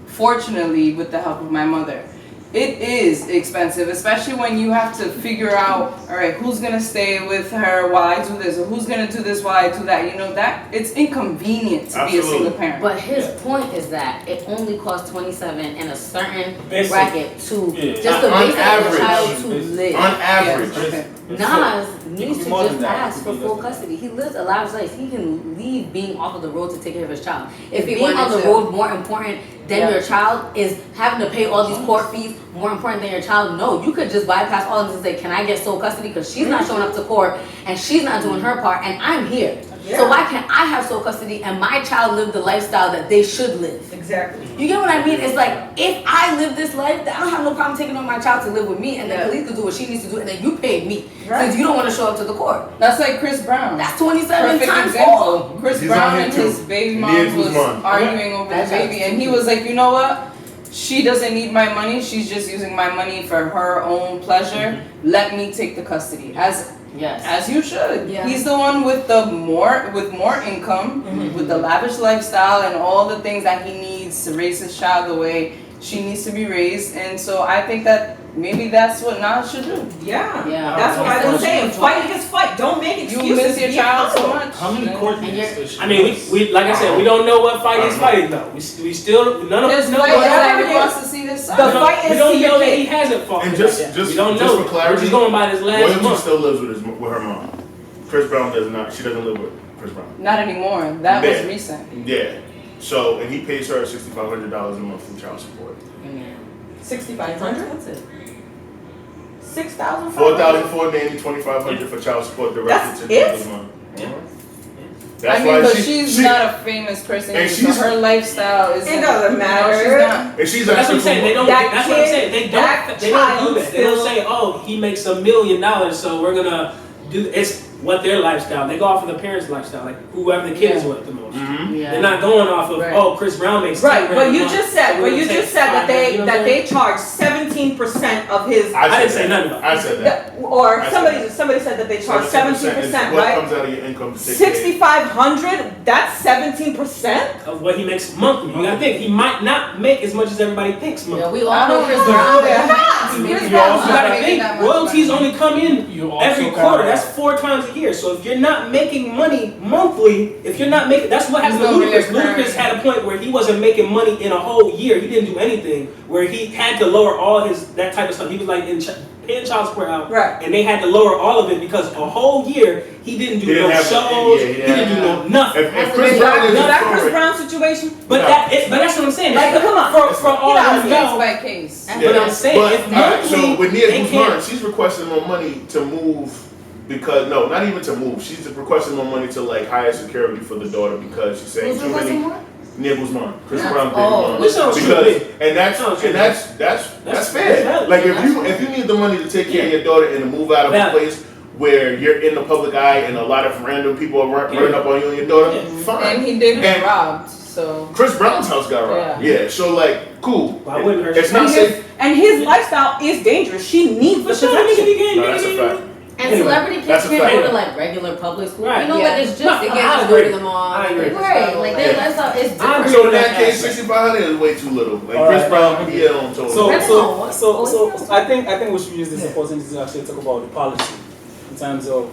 fortunately with the help of my mother. It is expensive, especially when you have to figure out, all right, who's gonna stay with her while I do this, or who's gonna do this while I do that. You know that it's inconvenient to be a Absolutely. single parent. But his point is that it only costs 27 in a certain Basic. bracket to Yeah. just the On basic of average. the child to live. On average. Okay. Nas needs be to more just than that. ask It for could be full less than custody. He lives a lavish life. He can leave being off of the road to take care of his child. If If he being on wanted the to. road more important than Yeah. your child is having to pay all these court fees more important than your child, no, you could just bypass all of this and say, can I get sole custody? Because she's not showing up to court and she's not doing her part and I'm here. So why can't I have sole custody and my child live the lifestyle that they should live? Exactly. You get what I mean? It's like, if I live this life, then I don't have no problem taking on my child to live with me, and then Yeah. police can do what she needs to do, and then you paid me. Right. Since you don't want to show up to the court. That's like Chris Brown. That's 27 Perfect times 4. example. Chris He's Brown on here and too. his baby Nia mom was Guzman. arguing over the That's baby, and he was like, you know what? She doesn't need my money. She's just using my money for her own pleasure. Let me take the custody, Yes. as you should. Yeah. He's the one with more income, with the lavish lifestyle, and all the things that he needs to raise his child the way she needs to be raised. And so I think that maybe that's what Nas should do. Yeah. Yeah. That's what I've been saying. Fight his fight. Don't make You excuses. miss your Be child so accountable. much. How many court And dates you're- does she I mean, we like I said, we don't know what fight he's fighting though. We still none of us There's know. like whatever that it he is. wants to see this son. The We don't- fight is we don't see your know that kid. he hasn't fought. And like just that. just we don't just know. for clarity, We're just going by this last Royalty month. still lives with her mom. Chris Brown does not. She doesn't live with Chris Brown. Not anymore. That was Yeah. recent. Yeah. So and he pays her $6,500 a month for child support. Yeah. 6,500. Expensive. 6,000. $4,000 for nanny, $2,500 for child support directed That's to it? his mom. Yeah. That's I mean, why but she's she- not a famous person, and so she's- her lifestyle is. It doesn't matter. she's not. And she's That's what asking I'm saying. They for don't. That That's what I'm kid, saying. They that don't do child that. They don't still- say, "Oh, he makes $1 million, so we're gonna do." It's what their lifestyle. They go off of the parents' lifestyle, like whoever the kid is with the most. Mhm. Yeah. They're not going off of, Right. "Oh, Chris Brown makes." Right, 10 but grand a you month, just said, so but we're you gonna just take said that 5 they grand, you know what that I'm they saying? charge 17% of his. I didn't said say that. nothing about I said that. Or I said somebody said that they charge 17%, What right? comes out of your income to take care of. 6,500. That's 17%. Of what he makes monthly. You gotta think he might not make as much as everybody thinks monthly. Yeah, we all I know don't Chris know. Brown. Yeah. Chris You Brown's not gotta making think that much royalties money. only come in You also every gotta- quarter. That's 4 times a year. So if you're not making money monthly, if you're not making, that's what happened to There's Ludacris. no reoccurring. Ludacris had a point where he wasn't making money in a whole year. He didn't do anything. Where he had to lower all that type of stuff. He was like paying child support out, Right. and they had to lower all of it because a whole year he didn't do He didn't no have- shows. yeah, he yeah. didn't do no nothing. If Chris Brown is No, that Chris forward- Brown situation. But No. but that's what I'm saying. Like, come on. For all Get out you of here. Case know, by case. But I'm saying, but, if alright, so monthly, with Nia they Guzman, can't- she's requesting more money to move because no, not even to move. She's requesting more money to like hire security for the daughter because she's saying Who's too many. requesting more? Nia Guzman, Chris Yeah. Brown, baby Oh. mom. Which sounds Because true. and that's Sounds true. and that's That's fair. valid. Like That's if you need the money to take care of your daughter and to move out of a Valid. place where you're in the public eye and a lot of random people are running up on you and your daughter, Yeah. fine. And he did get And- robbed, so. Chris Brown's house got robbed. Yeah. So like, cool. Why wouldn't her- It's not And safe. his lifestyle is dangerous. She needs the But sure, that nigga protection. be getting, No, that's a fact. And Anyway, celebrity that's kids a can't go fact. to like regular public school. Right. You know, Yeah. like it's just They I can't just go to agree. the mall. I agree. right. Like their Yeah. lifestyle is I different. agree. So in with that that case, aspect. 6,500 is way too little. Like All Chris right. Brown, he on total. So Depends on I think we should use this opportunity to actually talk about the policy in terms of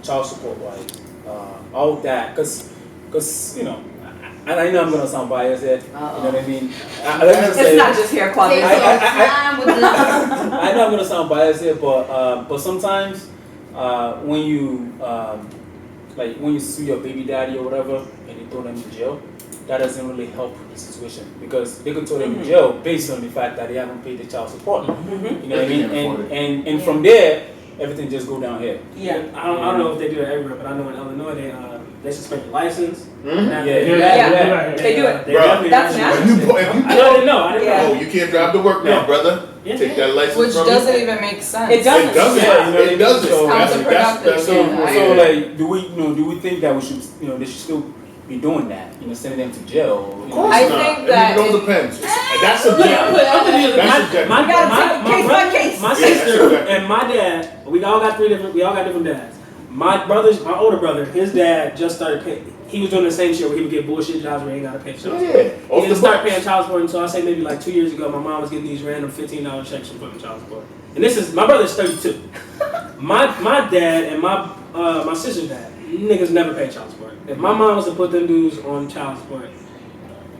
child support wise, all that, because you know, and I know I'm gonna sound biased here. You know what I mean? Let me just say It's not just hair quality. Take I- your time with the I know I'm gonna sound biased here, but sometimes when you like when you sue your baby daddy or whatever and you throw them in jail, that doesn't really help the situation because they could throw them in jail based on the fact that they haven't paid the child support. You know what I mean? And from there, everything just go downhill. Yeah, I don't know if they do that everywhere, but I know in Illinois they suspend your license. Yeah. They do it. Bro, That's national. I didn't know. Oh, you can't drive to work now, brother. Yeah. Take that license Which from doesn't you. even make sense. It doesn't. It doesn't. Yeah, you know what I It mean? doesn't. So- Counterproductive. So like, do we think that we should, they should still be doing that? Sending them to jail? Of course I not. think that it all it- depends. That's subjective. That's subjective. My case by case. My Yeah, sister that's and my dad, we all got different dads. My older brother, his dad just started paying. He was doing the same shit where he would get bullshit jobs where he ain't got to pay child support. Yeah, He off the didn't start books. paying child support until I say maybe like 2 years ago. My mom was getting these random $15 checks from fucking child support. And this is my brother's 32. My dad and my sister's dad, niggas never pay child support. If my mom was to put them dudes on child support,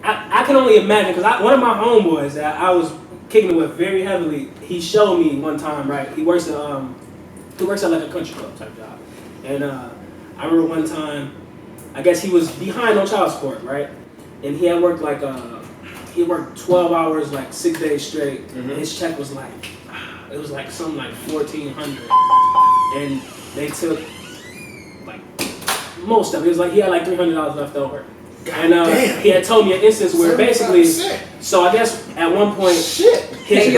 I can only imagine because one of my homeboys that I was kicking it with very heavily, he showed me one time, right? He works at like a country club type job, and I remember one time, I guess he was behind on child support, right? And he had worked he worked 12 hours like 6 days straight. And his check was like, it was like something like $1,400, and they took like most of it. It was like he had like $300 left over. And he had told me an instance where basically, so I guess at one point, his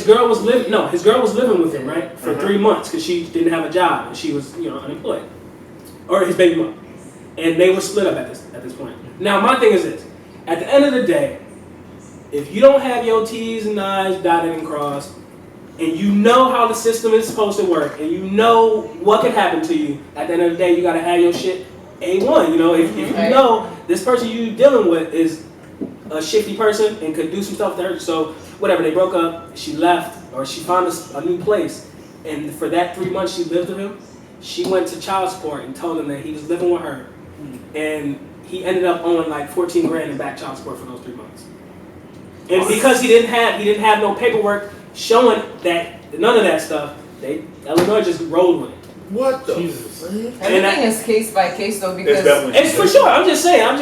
girl was living with him, right, for 3 months because she didn't have a job and she was, unemployed, or his baby mom, and they were split up at this point. Now my thing is this: at the end of the day, if you don't have your T's and I's dotted and crossed, and you know how the system is supposed to work, and you know what can happen to you, at the end of the day, you gotta have your shit A1. If you know this person you're dealing with is a shifty person and could do some stuff to her, so whatever, they broke up, she left, or she found a new place, and for that 3 months she lived with him, she went to child support and told him that he was living with her, and he ended up owing like 14 grand in back child support for those 3 months. And because he didn't have no paperwork showing that none of that stuff, Illinois just rolled with it. What the? Jesus. Everything is case by case though, because It's for sure. I'm just saying.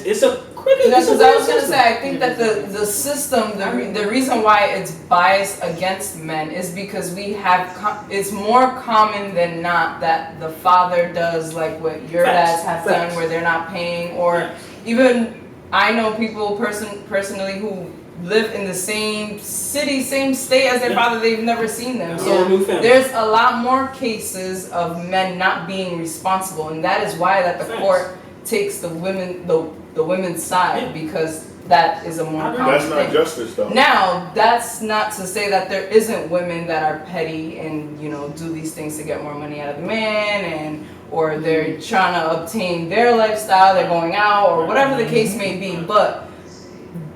It's a cricket. That's because I was gonna say. I think that the system, the reason why it's biased against men is because we have. It's more common than not that the father does like what your dads have done, where they're not paying, or even I know people personally who live in the same city, same state as their father. They've never seen them. So there's a lot more cases of men not being responsible, and that is why that the court takes the women's side, because that is a more common That's not thing. justice, though. Now, that's not to say that there isn't women that are petty and do these things to get more money out of the man, or they're trying to obtain their lifestyle, they're going out, or whatever the case may be. But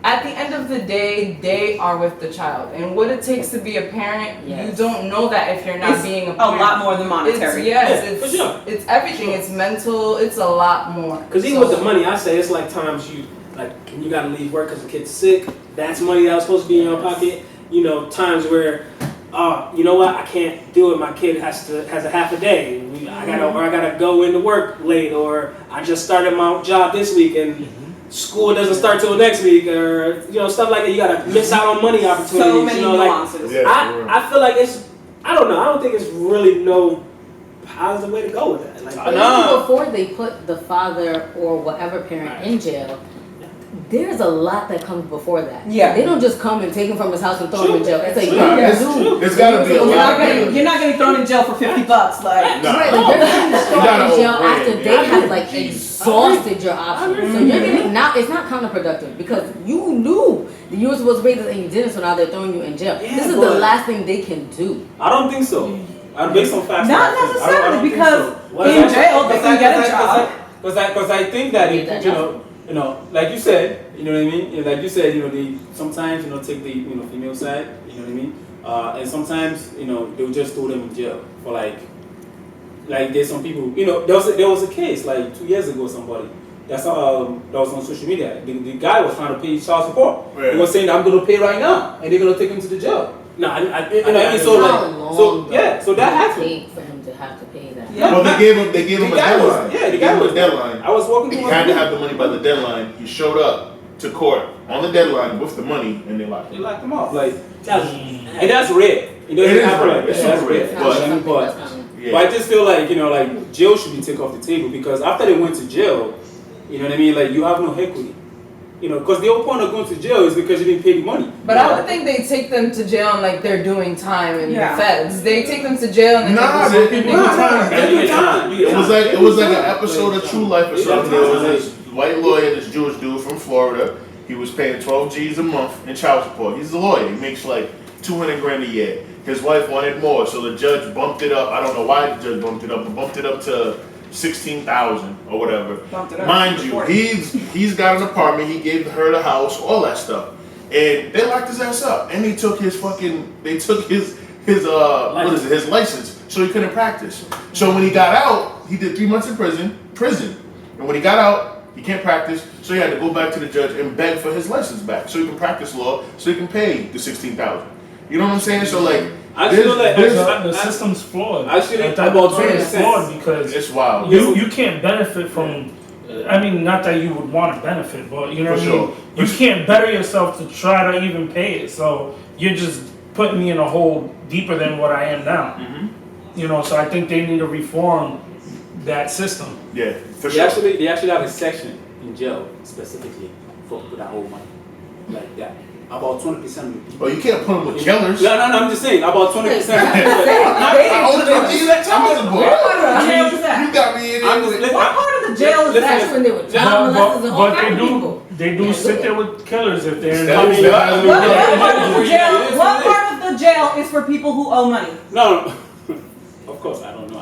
at the end of the day, they are with the child, and what it takes to be a parent, you don't know that if you're not being a parent. A lot more than monetary. It's for sure. It's everything. It's mental. It's a lot more. Because even with the money, I say it's like times you gotta leave work because the kid's sick. That's money that was supposed to be in your pocket. Times where, you know what, I can't do it. My kid has a half a day. I gotta go into work late, or I just started my job this week and school doesn't start till next week, or stuff like that. You gotta miss out on money opportunities. So many nuances. I feel like I don't know. I don't think it's really no positive way to go with that. But even before they put the father or whatever parent in jail, there's a lot that comes before that. Yeah. They don't just come and take him from his house and throw him in jail. It's like, There's gotta be a lot. You're not gonna be thrown in jail for $50. Like, Nah. Right, like they're thrown in jail after overrate it. they have like exhausted your options. So you're getting it's not counterproductive because you knew that you were supposed to pay this and you didn't, so now they're throwing you in jail. This is the last thing they can do. I don't think so. Based on facts. not necessarily, because in jail they can get a job. Because I think that like you said, you know what I mean. Like you said, they sometimes take the female side, you know what I mean. And sometimes they'll just throw them in jail for like there's some people, there was a case like 2 years ago, somebody that was on social media. The guy was trying to pay child support. Right. He was saying, I'm going to pay right now, and they're going to take him to the jail. No, So that happened. Take for him to have to pay that. Yeah. Well, they gave him a deadline. Yeah, Yeah, the He guy gave him was a deadline. I was walking He through had to my have the money by the deadline. He showed up to court on the deadline with the money, and they locked They him. locked him up. Like, and that's rare. It doesn't It is happen rare. like that. It's That's super rare. rare. You know what I mean? But Yeah. But I just feel like, like jail should be taken off the table because after they went to jail, you know what I mean? Like you have no equity. Because the whole point of going to jail is because you didn't pay the money. But I would think they take them to jail and like they're doing time in Yeah. the feds. They take them to jail and then Nah, they they go do time. They do time. It was like an episode of True Life or something. There was this white lawyer, this Jewish dude from Florida. He was paying 12 G's a month in child support. He's a lawyer. He makes like 200 grand a year. His wife wanted more, so the judge bumped it up. I don't know why the judge bumped it up, but bumped it up to 16,000 or whatever. Bumped it up Mind to you, 40. he's got an apartment. He gave her the house, all that stuff, and they locked his ass up. And they took his what is it, his license, so he couldn't practice. So when he got out, he did 3 months in prison, and when he got out, he can't practice, so he had to go back to the judge and beg for his license back, so he can practice law, so he can pay the 16,000. You know what I'm saying? So like, I feel like The system's flawed. Actually, Like, that about thing is 20%. flawed because it's wild. you can't benefit from. I mean, not that you would want to benefit, but you know For what I mean. sure. You can't better yourself to try to even pay it. So you're just putting me in a hole deeper than what I am now. Mm-hmm. So I think they need to reform that system. Yeah, for They sure. actually have a section in jail specifically for that whole money. Like that. About 20% of the people. Oh, you can't put them with killers. No, I'm just saying, about 20%. I only did these child support. What part of the jail is that? You got me in I'm here. just What part of the jail is Listen, that? That's when they were child molesters and all But kinds of people. they do sit there with killers if they're in That the is- jail. What part of the jail? It is What what it is. part of the jail is for people who owe money? No. Of course, I don't know.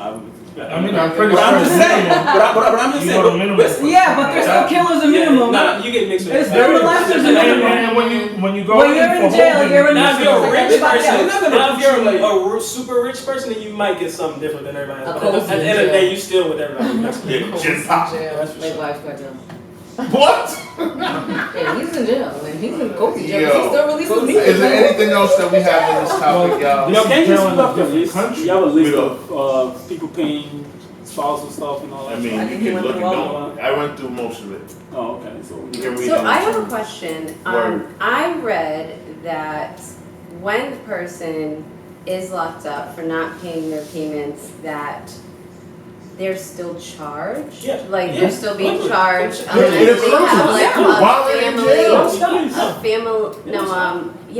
I mean, I'm pretty But I'm sure just saying. But I'm just you saying. go to minimum. listen, Yeah, but there's no killers in minimum. Nah, you get mixed with It's it. them molesters and And when you go When in you're for in jail, holding, you're in Now, if you're a rich Everybody person, else. now if you're a super rich person, then you might get something different than everybody else. A But cozy at the end of the jail. day, you still with everybody else. Yeah, Jim Pop. That's for Like sure. wives got jail. What? Yeah, he's in jail. And he's in cozy jail. Yo. He still releases me. Is there anything else that we have in this topic, y'all? Yo, can you jail just in put a up the different list? country. You have a list We of people paying spousal stuff and all that I mean, stuff? you can look and through don't. I went through most of it. Oh, okay. So You can read So it. I have a question. Word. I read that when the person is locked up for not paying their payments, that they're still charged. Yeah. Like Yeah. they're still being charged. Yeah, it Unless they have like accrues. While they're in jail.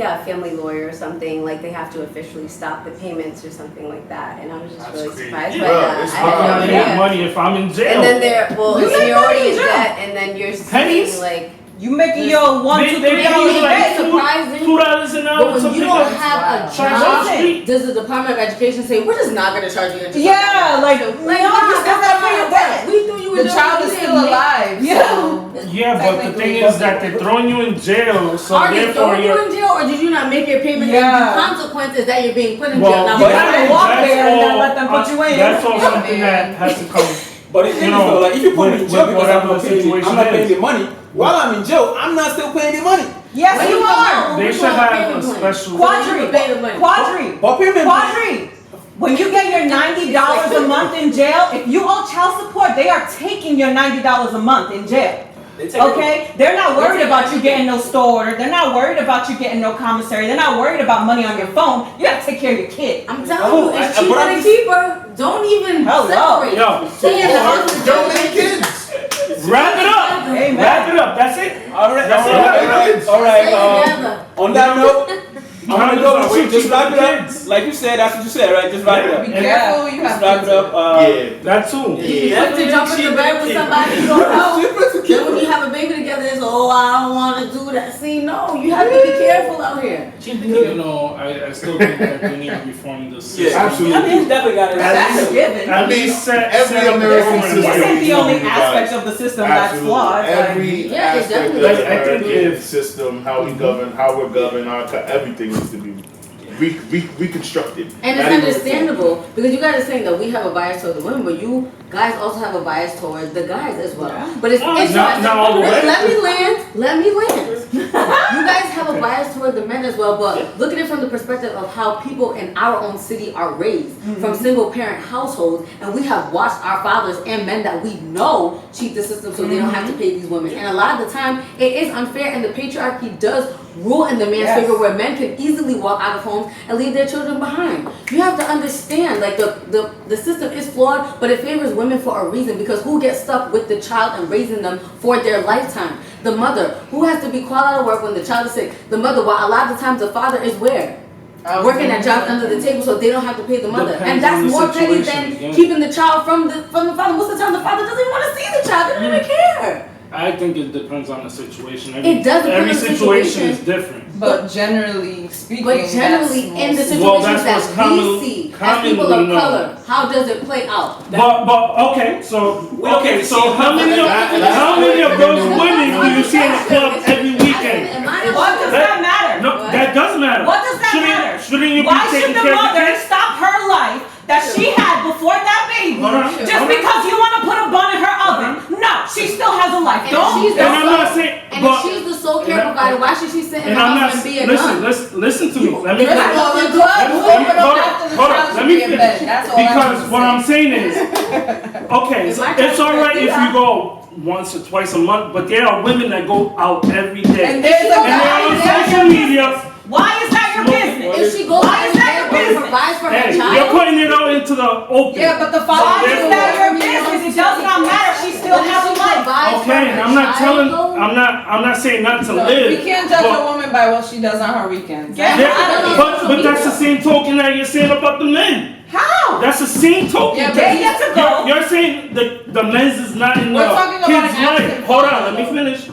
a family lawyer or something. Like they have to officially stop the payments or something like that. And I was just That's really crazy. surprised Yeah. by Bro, that. it's I had wild. no I idea. make money if I'm in jail. And then they're You if make you're already money in in jail. debt, and then you're Pennies? seeing like. You making your $1, $2, They $3 pay you a like day. surprising. $2 an hour But when to you pick don't up have a trash on the job, street. does the Department of Education say, we're just not going to charge you interest? Yeah, like, Like, no, you still gotta pay your debt. We threw you in The jail child for is you still didn't make- alive. Yeah. So Yeah, but the thing is that they're throwing you in jail, so Are they therefore throwing you you're. in jail, or did you not make your payment? Yeah. And the consequences that you're being put in Well, jail. Now, You but gotta walk there and then let them put you in. That's all Yeah, something man. that has to come. But the thing You is know, though, like if you put me in with jail because whatever I'm not the paying, situation I'm not paying is. the money. While I'm in jail, I'm not still paying the money. Yes, When you you come are. out, They we should want have payment a plan. special. Quadri, Pay the money. Quadri, But payment Quadri. When you get your $90 a month in jail, if you owe child support, they are taking your $90 a month in jail. They take Okay? They're not worried about you getting no store order. They're not worried about you getting no commissary. They're not worried about money on your phone. You gotta take care of your kid. I'm telling you, it's but cheaper I'm to keep her. Don't even Hello. separate. Yo, Stay in the house. Don't make kids. wrap it up. Amen. Wrap it up. That's it. All right, That's all it. right, all right. Stay together. On that note, I'm gonna go with you. Wait, Just wrap it kids. up. Like you said, that's what you said, right? Just wrap it up. be Yeah. careful. You Just have wrap kids. it up. Yeah. That too. Quick to jump in the bed with somebody you don't know. Then when you have a baby together, it's I don't want to do that. See, no, you have to be careful out here. You know, I still think that we need to reform the system. Yeah, Absolutely. I mean, it's definitely got it. That's a given. At least set Every set American the system. This program. ain't the only Guys. aspect of the system that's Absolutely. flawed. Like, Every Yeah, it aspect of definitely the is. I think American if- system, how we govern, how we're governed, everything needs to be reconstructed. And Not it's even understandable because you guys are saying that we have a bias towards the women, but you guys also have a bias towards the guys as well. But it's Not all the way. let me land. You guys have a bias toward the men as well, but look at it from the perspective of how people in our own city are raised from single parent households, and we have watched our fathers and men that we know cheat the system so they don't have to pay these women. And a lot of the time, it is unfair, and the patriarchy does rule in the man's favor, where men can easily walk out of homes and leave their children behind. You have to understand, like the system is flawed, but it favors women for a reason, because who gets stuck with the child and raising them for their lifetime? The mother, who has to be called out of work when the child is sick. The mother, while a lot of the times the father is where? Working at jobs under the table so they don't have to pay the mother. And that's more petty than keeping the child from the father. Most of the time the father doesn't even want to see the child, they don't even care. I think it depends on the situation. It does depend every on the situation situation is different. But generally speaking, But generally, in the situations that we see as people of color, how does it play out? But okay, so how many of those women do you see in the club every weekend? What does that matter? No, that does matter. What does that matter? Shouldn't you be Why should taking the care of the mother kids? stop her life that she had before that baby just because you want to put a bun in her oven? No, she still has a life. And if she's the sole care provider, why should she sit in the house and be a nun? Listen to me. Let me Let me finish. Because what I'm saying is, okay, it's all right if you go once or twice a month, but there are women that go out every day. And they're on social media. Why is that your business? If she goes Why is that your business? provides for her Hey, child. you're putting it out into the open. Yeah, but the Why father is that your business? It does not matter. She still has a life. Okay, and I'm not saying not to live. We can't judge a woman by what she does on her weekends. Yeah. But that's the same token that you're saying about the men. How? That's the same token. Yeah, They get to go. You're saying the men's is not in the We're talking about kid's an life. absent Hold on, father, let me though. finish.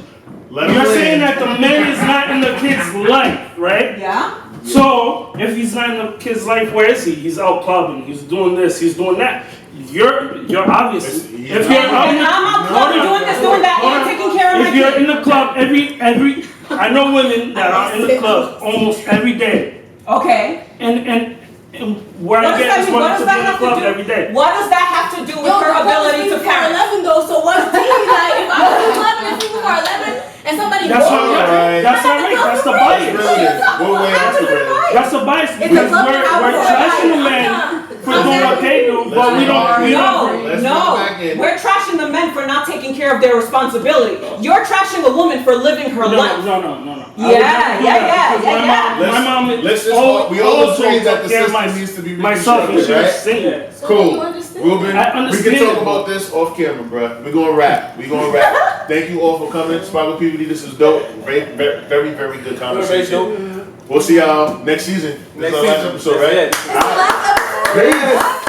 Let him You're win. saying that the man is not in the kid's life, right? Yeah. So if he's not in the kid's life, where is he? He's out clubbing. He's doing this. He's doing that. You're obvious. If you're out, And I'm out clubbing, doing this, doing that, and taking care of my if you're kids. in the club every, I know women that are in the club almost every day, Okay. and where What I does get that is mean? What wanting does to be that in the have club to do? every day. What does that have to do with her ability to parent? 11 though, so what's the like if I'm 11 and people are 11 and somebody That's goes, not right. That's not right. That's the bias. That's the bias. Because we're trashing the men for doing what they do, but we don't. No, we're trashing the men for not taking care of their responsibility. You're trashing a woman for living her life. No. Yeah. My mom Listen, we all agree that the system needs to be myself and she was right? single. Cool. Ruben, I we understand can talk it. about this off camera, bro. We're gonna wrap. Thank you all for coming. Spousal PVD, this is dope. Very, very good conversation. We'll see y'all next season. This is our last episode, right? That's it. All right.